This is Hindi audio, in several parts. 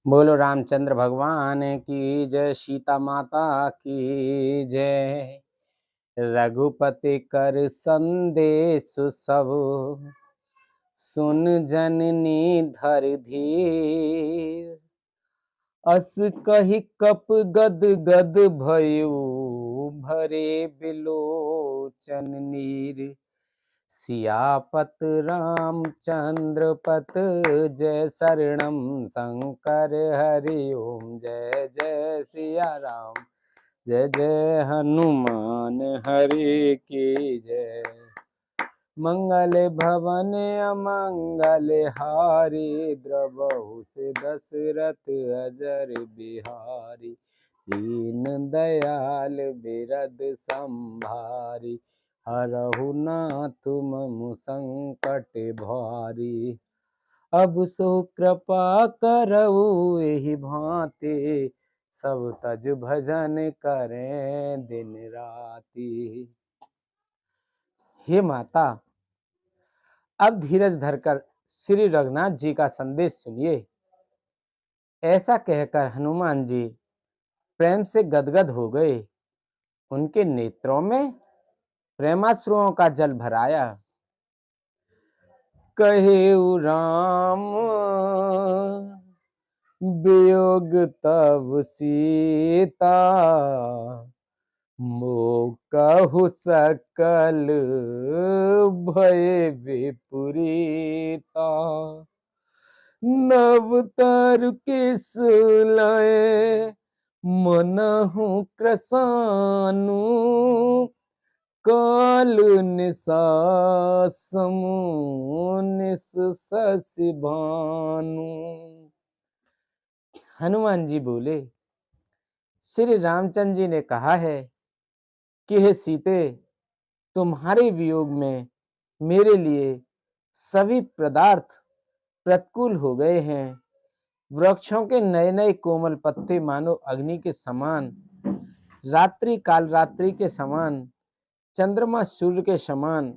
बोलो रामचंद्र भगवान की जय, सीता माता की जय। रघुपति कर संदेश सब, सुन जननी धर धीर। अस कहि कप गद गद भयो, भरे बिलोचन नीर। सियापत रामचंद्र पत, जय शरणम शंकर हरि ओम। जय जय सिया राम, जय जय हनुमान हरि की जय। मंगल भवन अमंगल हारी, द्रवहु से दशरथ अजर बिहारी। दीन दयाल बिरद संभारी, हरहु नाथ मम संकट भारी। अब सो कृपा करऊ एहि भांति, सब तज भजन करें दिन राति। हे माता, अब धीरज धरकर श्री रघुनाथ जी का संदेश सुनिए। ऐसा कहकर हनुमान जी प्रेम से गदगद हो गए। उनके नेत्रों में प्रेमाश्रुओं का जल भराया। कहेउ राम वियोग तब सीता, मोकहु सकल भय विपरीता। नव तर किस लय मनहु क्रसानु, काल निसा निस शशि भानु। हनुमान जी बोले, श्री रामचंद्र जी ने कहा है कि हे सीते, तुम्हारे वियोग में मेरे लिए सभी पदार्थ प्रतिकूल हो गए हैं। वृक्षों के नए नए कोमल पत्ते मानो अग्नि के समान, रात्रि काल रात्रि के समान, चंद्रमा सूर्य के समान।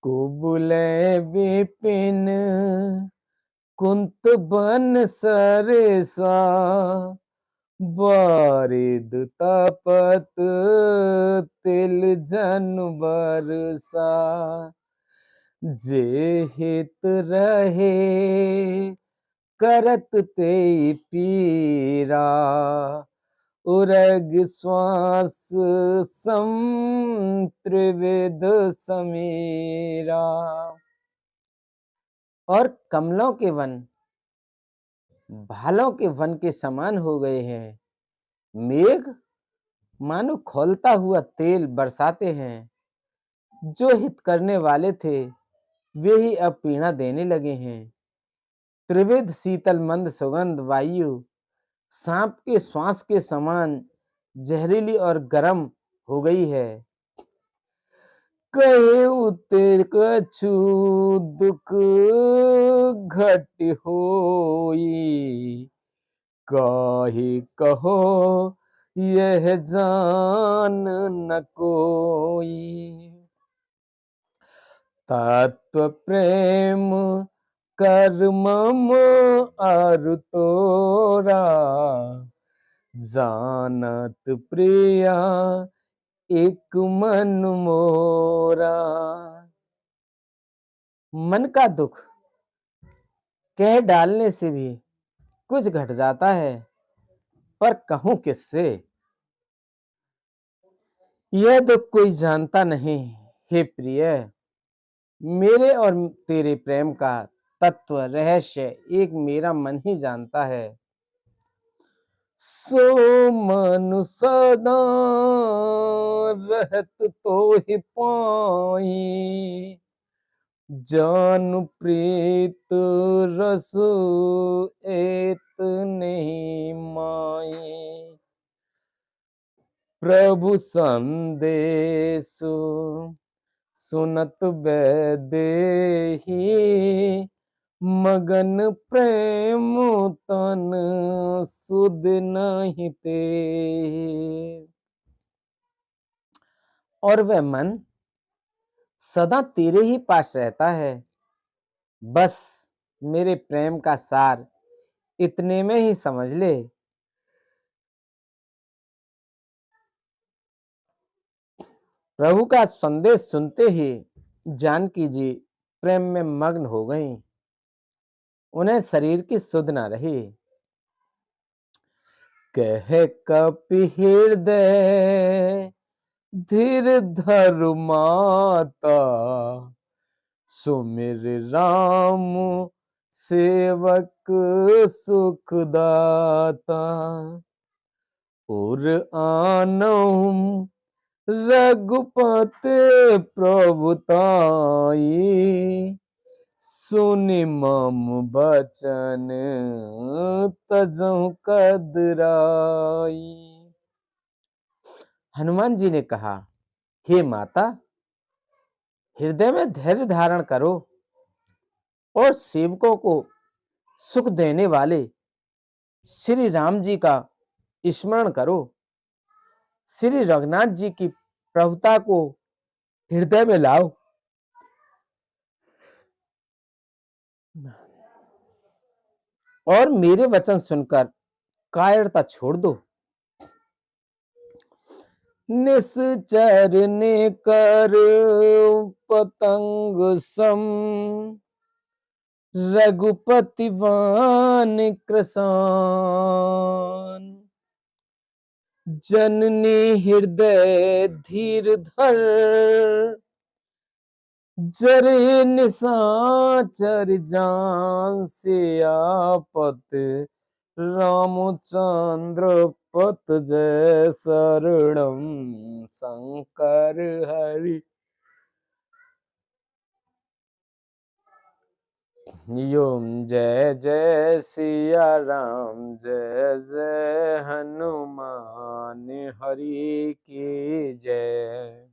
कुबुले विपिन कुंत बन सरेसा, बारिद तपत तिल जन बरसा। जे हित रहे करत ते पीरा, उरग श्वास सम त्रिविध समीरा। और कमलों के वन भालों के वन के समान हो गए हैं। मेघ मानो खौलता हुआ तेल बरसाते हैं। जो हित करने वाले थे वे ही अब पीड़ा देने लगे हैं। त्रिविध शीतल मंद सुगंध वायु सांप के श्वास के समान जहरीली और गर्म हो गई है। कहेउ ते कछु दुख घट होई, काहि कहो यह जान न कोई। तत्व प्रेम कर मम अरु तोरा, जानत प्रिया एक मन मोरा। मन का दुख कह डालने से भी कुछ घट जाता है, पर कहूं किससे? यह दुख कोई जानता नहीं। हे प्रिय, मेरे और तेरे प्रेम का तत्व रहस्य एक मेरा मन ही जानता है। सो मनु सदा रहत तो ही पाई, जान प्रीत रस एत नहीं माई। प्रभु संदेश सुनत बैदेही, मगन प्रेम तन सुध नहीं ते। और वह मन सदा तेरे ही पास रहता है। बस मेरे प्रेम का सार इतने में ही समझ ले। प्रभु का संदेश सुनते ही जानकी जी प्रेम में मग्न हो गईं। उन्हें शरीर की सुध न रही। कह कपि हृदय धीर धरु माता, सुमिर राम सेवक सुखदाता। और आनहु रघुपति प्रभुताई, सुनि मम बचन तजहु कदराई। हनुमान जी ने कहा, हे माता, हृदय में धैर्य धारण करो और सेवकों को सुख देने वाले श्री राम जी का स्मरण करो। श्री रघुनाथ जी की प्रभुता को हृदय में लाओ। और मेरे वचन सुनकर कायरता छोड़ दो। निश्चर ने कर पतंग सम, रघुपति बान कृसान। जननी हृदय धीर धर, जरे निशाचर जान से आपत। रामचंद्र पत जय शरणम शंकर हरि। योम जय जय सिया राम, जय जय हनुमान हरि की जय।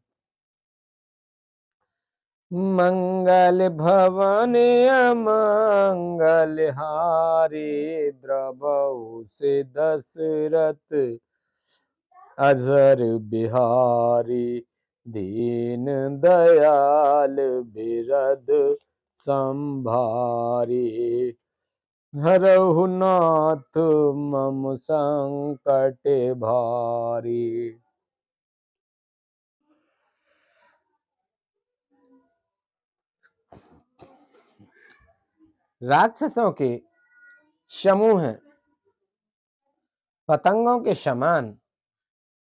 मंगल भवन अमंगल हारी, द्रवहु से दशरथ अजर बिहारी। दीन दयाल बिरद संभारी, हरहु नाथ मम संकट भारी। राक्षसों के समूह पतंगों के समान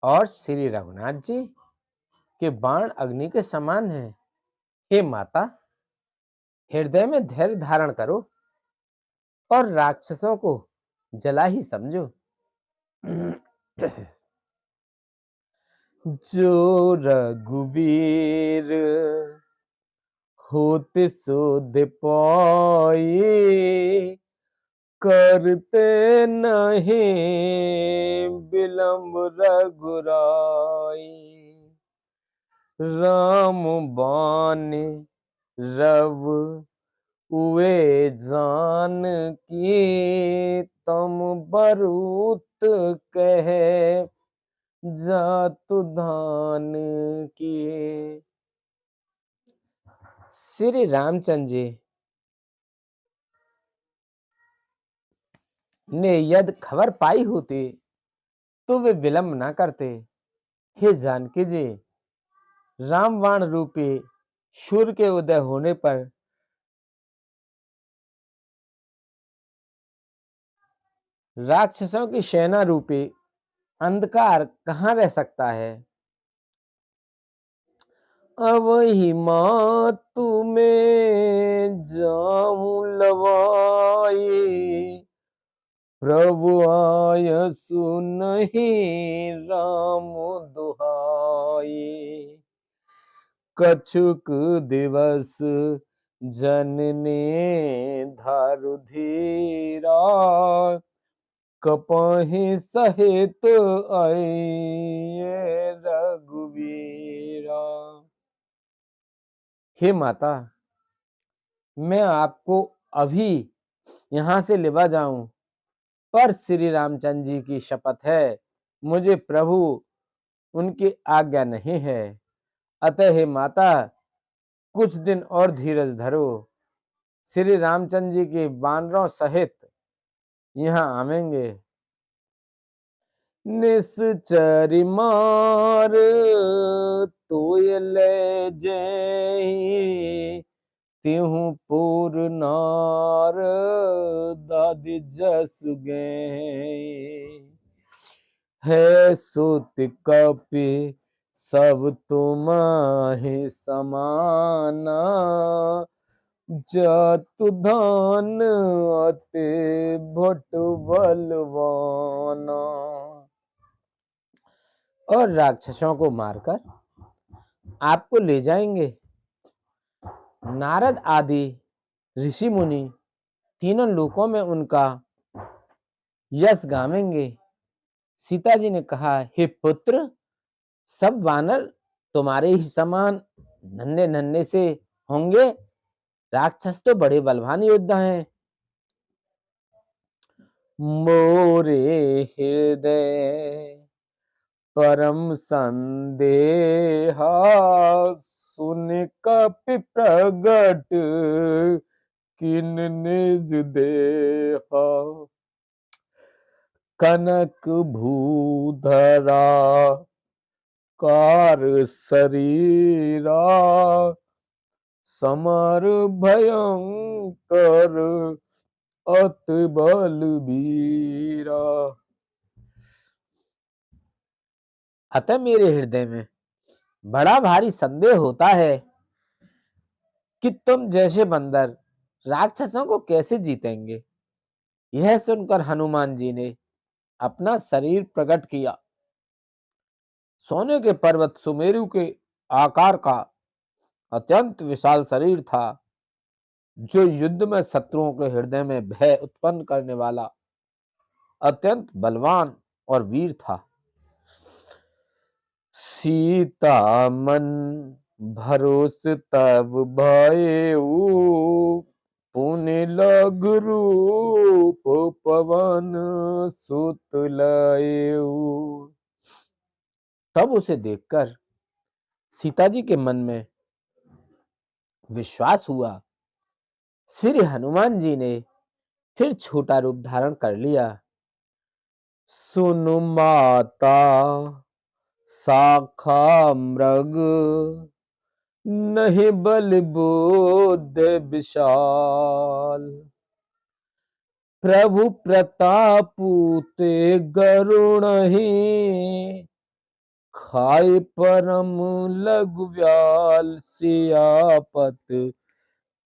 और श्री रघुनाथ जी के बाण अग्नि के समान हैं। हे माता, हृदय में धैर्य धारण करो और राक्षसों को जला ही समझो। जो रघुवीर होत सोध पाई, करते नहीं विलंब रघुराई। राम बाण रव उए जान की, तुम बरूत कहे जातु धान की। श्री रामचंद्र जी ने यदि खबर पाई होती तो वे विलंब ना करते। हे जानकी जी, रामबाण रूपी सूर्य के उदय होने पर राक्षसों की सेना रूपी अंधकार कहां रह सकता है। अवहि मातु में जाऊं लवाई, प्रभु आय सुनहि राम दुहाई। कछुक दिवस जननी धारु धीरा, कपहि सहित आए रघुवीरा। हे माता, मैं आपको अभी यहां से लेवा जाऊं, पर श्री रामचंद्र जी की शपथ है, मुझे प्रभु उनकी आज्ञा नहीं है। अतः हे माता, कुछ दिन और धीरज धरो। श्री रामचंद्र जी के वानरों सहित यहाँ आवेंगे। निश्चरी मार तोय ले जय, तिहु पुर नार दादि जस गए। है सुत कपि सब तुम्हि समाना, जतु धन अति भट बलवाना। और राक्षसों को मारकर आपको ले जाएंगे। नारद आदि ऋषि मुनि तीनों लोकों में उनका यश गावेंगे। सीता जी ने कहा, हे पुत्र, सब वानर तुम्हारे ही समान नन्हे नन्हे से होंगे, राक्षस तो बड़े बलवान योद्धा हैं। मोरे हृदय परम संदेहा, सुन कपि प्रगट किन निज देहा। कनक भूधरा कार शरीरा, समर भयंकर अति बलबीरा। अतः मेरे हृदय में बड़ा भारी संदेह होता है कि तुम जैसे बंदर राक्षसों को कैसे जीतेंगे। यह सुनकर हनुमान जी ने अपना शरीर प्रकट किया। सोने के पर्वत सुमेरु के आकार का अत्यंत विशाल शरीर था, जो युद्ध में शत्रुओं के हृदय में भय उत्पन्न करने वाला अत्यंत बलवान और वीर था। सीता मन भरोस तब भयउ, पुनि लघु रूप पवन सुत लयउ। तब उसे देखकर सीता जी के मन में विश्वास हुआ। श्री हनुमान जी ने फिर छोटा रूप धारण कर लिया। सुनु माता शाखा मृग, नहीं बल बुद्धि विशाल। प्रभु प्रतापु ते गरुणहि, खाय परम लघु व्याल। सियापत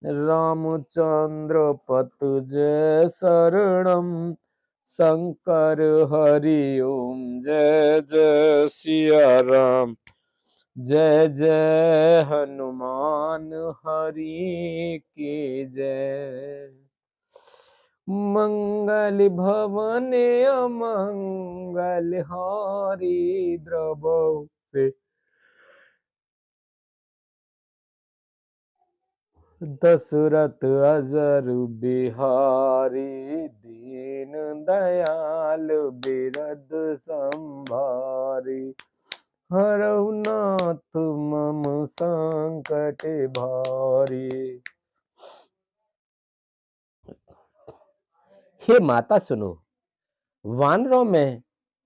रामचंद्र पत जय शरणम, शंकर हरि ओम। जय जय सिया राम, जय जय हनुमान हरि की जय। मंगल भवन अमंगल हारी, द्रवहु से दशरथ अजर बिहारी। दीन दयाल बिरद संभारी, हरहु नाथ मम संकट भारी। हे माता सुनो, वानरों में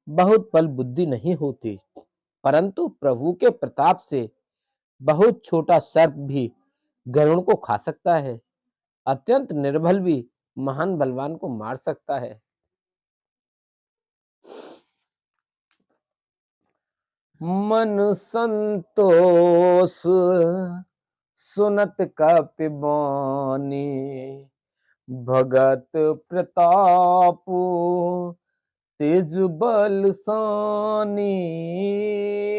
बहुत बल बुद्धि नहीं होती, परंतु प्रभु के प्रताप से बहुत छोटा सर्प भी गरुड़ को खा सकता है। अत्यंत निर्बल भी महान बलवान को मार सकता है। मन संतोष सुनत कपि बानी, भगत प्रतापु तेज बल सानी।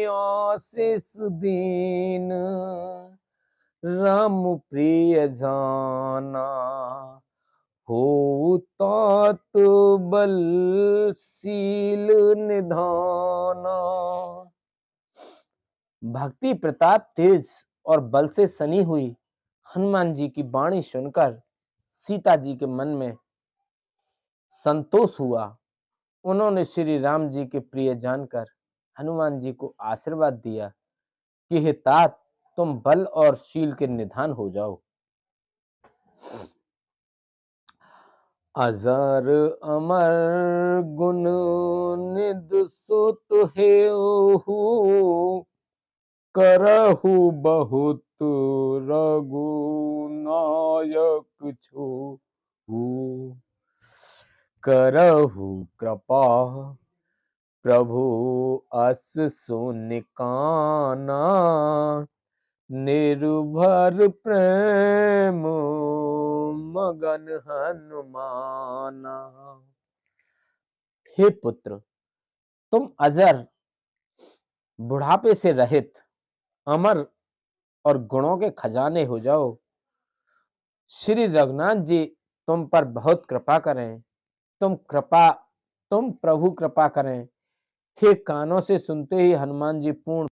आशीष दीन राम प्रिय जाना, हो तात बलशील निधाना। भक्ति प्रताप तेज और बल से सनी हुई हनुमान जी की वाणी सुनकर सीता जी के मन में संतोष हुआ। उन्होंने श्री राम जी के प्रिय जानकर हनुमान जी को आशीर्वाद दिया कि हे तात, तुम बल और शील के निधान हो जाओ। अजर अमर गुण निधि सुत हेहु, करहु बहुत रघुनायक छूहु। करहु कृपा प्रभु अस सुनिकाना, निर्भर प्रेम मगन हनुमाना। हे पुत्र, तुम अजर, बुढ़ापे से रहित, अमर और गुणों के खजाने हो जाओ। श्री रघुनाथ जी तुम पर बहुत कृपा करें। तुम प्रभु कृपा करें। हे कानों से सुनते ही हनुमान जी पूर्ण